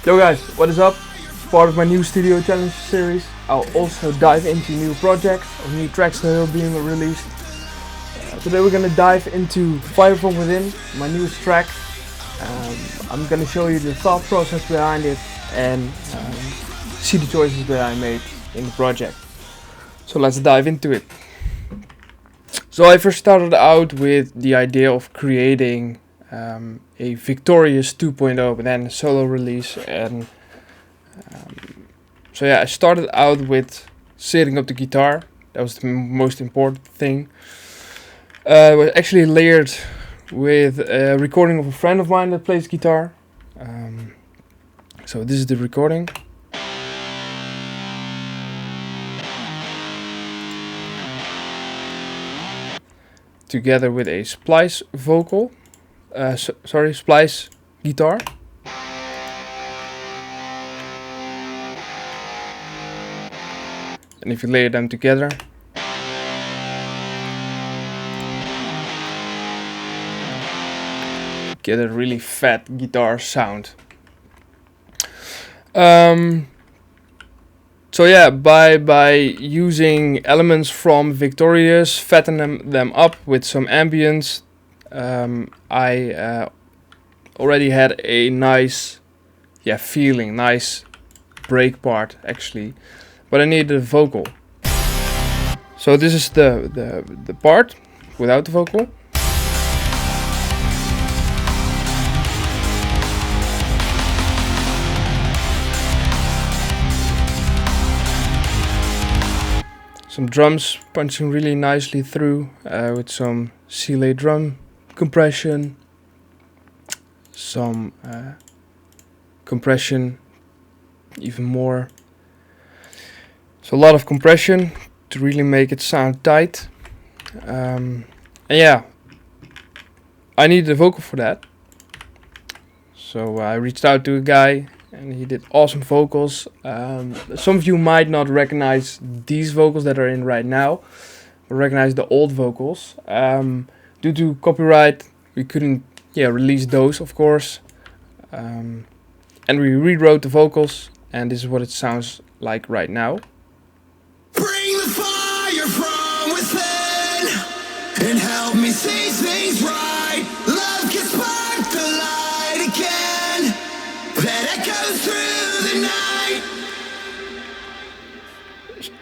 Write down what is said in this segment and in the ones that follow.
Yo guys, what is up? Part of my new studio challenge series, I'll also dive into new projects or new tracks that are being released. Today we're gonna dive into Fire From Within, my newest track. I'm gonna show you the thought process behind it and see the choices that I made in the project. So let's dive into it. So I first started out with the idea of creating a Victorious 2.0, but then a solo release, and so yeah, I started out with setting up the guitar. That was the most important thing. It was actually layered with a recording of a friend of mine that plays guitar. So this is the recording. Together with a splice vocal. Splice guitar. And if you layer them together, get a really fat guitar sound. So yeah, by using elements from Victorious, fatten them up with some ambience, I already had a nice feeling, nice break part actually, but I needed a vocal. So this is the part without the vocal. Some drums punching really nicely through with some C-lay drum compression, some compression even more. So a lot of compression to really make it sound tight. And yeah, I needed a vocal for that. So I reached out to a guy and he did awesome vocals. Some of you might not recognize these vocals that are in right now, but recognize the old vocals. Due to copyright, we couldn't release those, of course. And we rewrote the vocals, and this is what it sounds like right now. Bring the fire from within and help me see things right. Love can spark the light again that echoes through the night.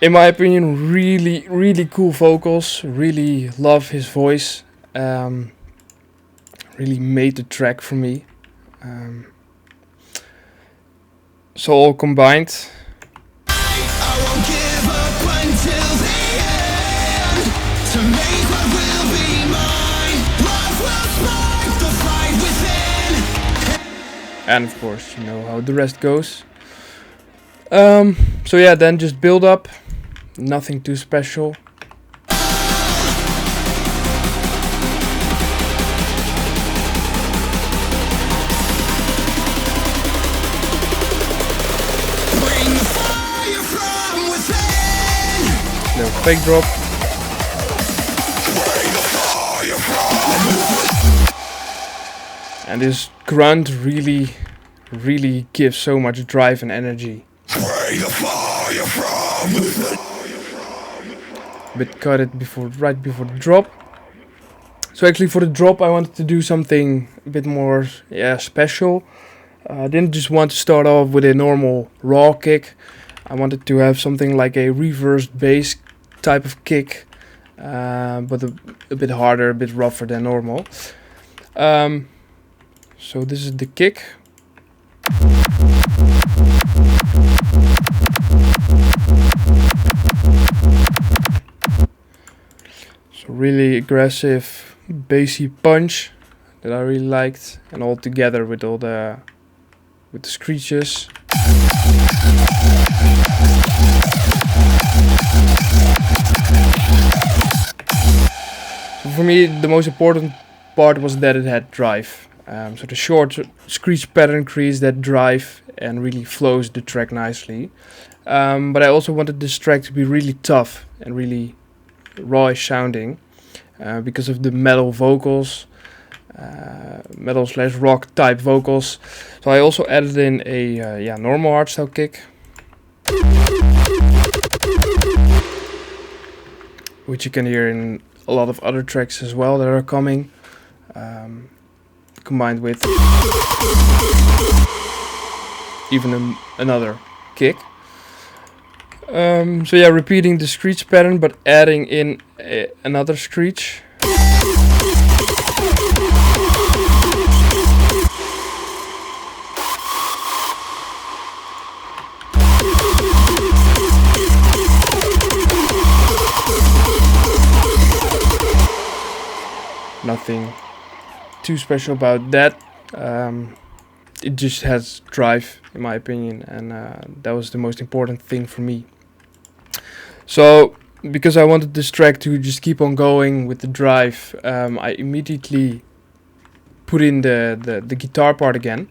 In my opinion, really cool vocals. Really love his voice. Really made the track for me. So all combined. I won't give up until the end to make what will be mine. Love will spark the fight within. And of course, you know how the rest goes. So yeah, then just build up. Nothing too special. Bring the fire from within. Little fake drop. And this grunt really gives so much drive and energy. But cut it right before the drop. So actually for the drop I wanted to do something a bit more special. I didn't just want to start off with a normal raw kick. I wanted to have something like a reversed bass type of kick, but a bit harder, a bit rougher than normal. So this is the kick. So really aggressive, bassy punch that I really liked, and all together with the screeches. So for me, the most important part was that it had drive. So the short screech pattern creates that drive and really flows the track nicely. But I also wanted this track to be really tough and really rawish sounding because of the metal vocals. metal/rock type vocals. So I also added in a normal hardstyle kick, which you can hear in a lot of other tracks as well that are coming, combined with even another kick. So yeah, repeating the screech pattern but adding in another screech. Nothing too special about that. It just has drive, in my opinion, and that was the most important thing for me. So, because I wanted this track to just keep on going with the drive, I immediately put in the guitar part again.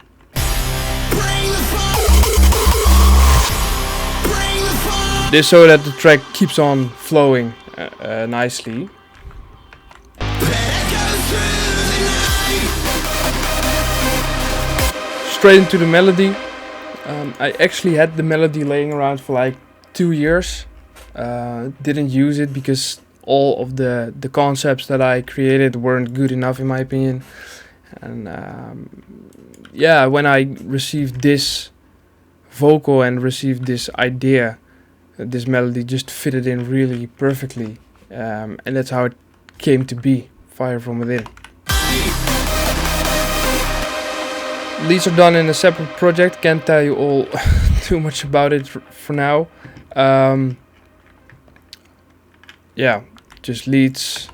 This so that the track keeps on flowing nicely. Straight into the melody. I actually had the melody laying around for like 2 years. Didn't use it because all of the concepts that I created weren't good enough in my opinion. And yeah, when I received this vocal and received this idea, this melody just fitted in really perfectly. And that's how it came to be, Fire From Within. Leads are done in a separate project, can't tell you all too much about it for now. Yeah, just leads,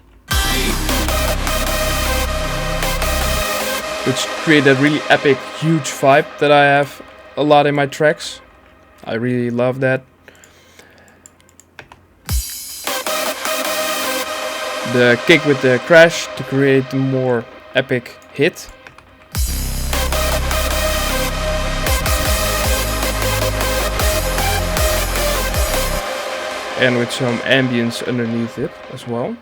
which create that really epic, huge vibe that I have a lot in my tracks. I really love that. The kick with the crash to create a more epic hit. And with some ambience underneath it as well.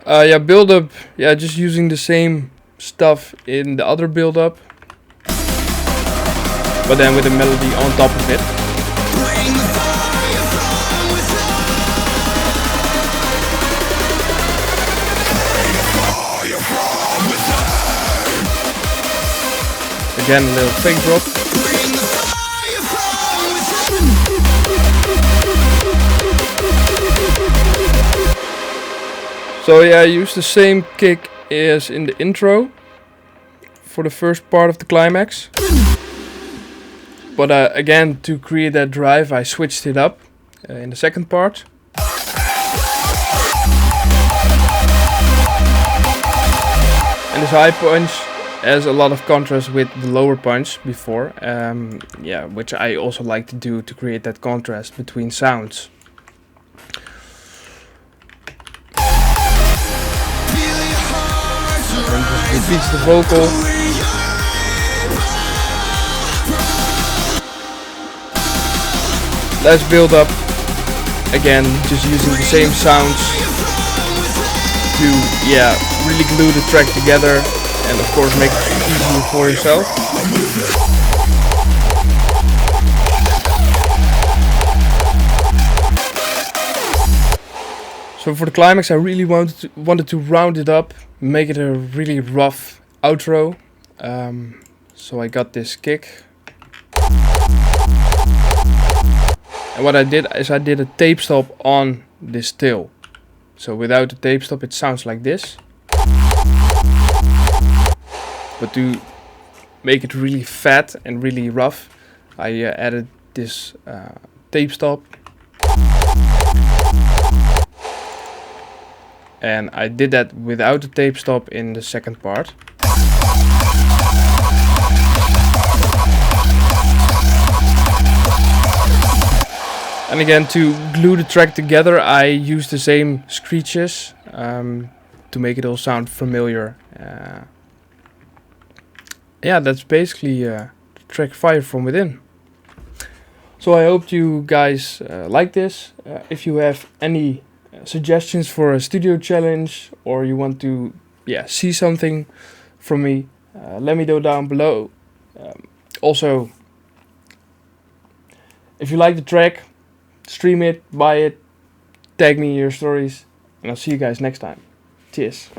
Yeah, build-up, yeah, just using the same stuff in the other build-up, but then with a melody on top of it. Again, a little fake drop. So yeah, I used the same kick as in the intro for the first part of the climax. But again, to create that drive, I switched it up in the second part. And this high punch has a lot of contrast with the lower punch before. Yeah, which I also like to do to create that contrast between sounds. And just repeats the vocal. Let's build up. Again, just using the same sounds to, yeah, really glue the track together and of course make it easier for yourself. So for the climax, I really wanted to round it up, make it a really rough outro. So I got this kick. And what I did is I did a tape stop on this tail. So without the tape stop it sounds like this. But to make it really fat and really rough, I added this tape stop. And I did that without the tape stop in the second part. And again, to glue the track together, I used the same screeches to make it all sound familiar. Yeah, that's basically the track Fire From Within. So I hope you guys like this. If you have any suggestions for a studio challenge, or you want to yeah, see something from me, let me know down below. Also, if you like the track, stream it, buy it, tag me in your stories, and I'll see you guys next time. Cheers.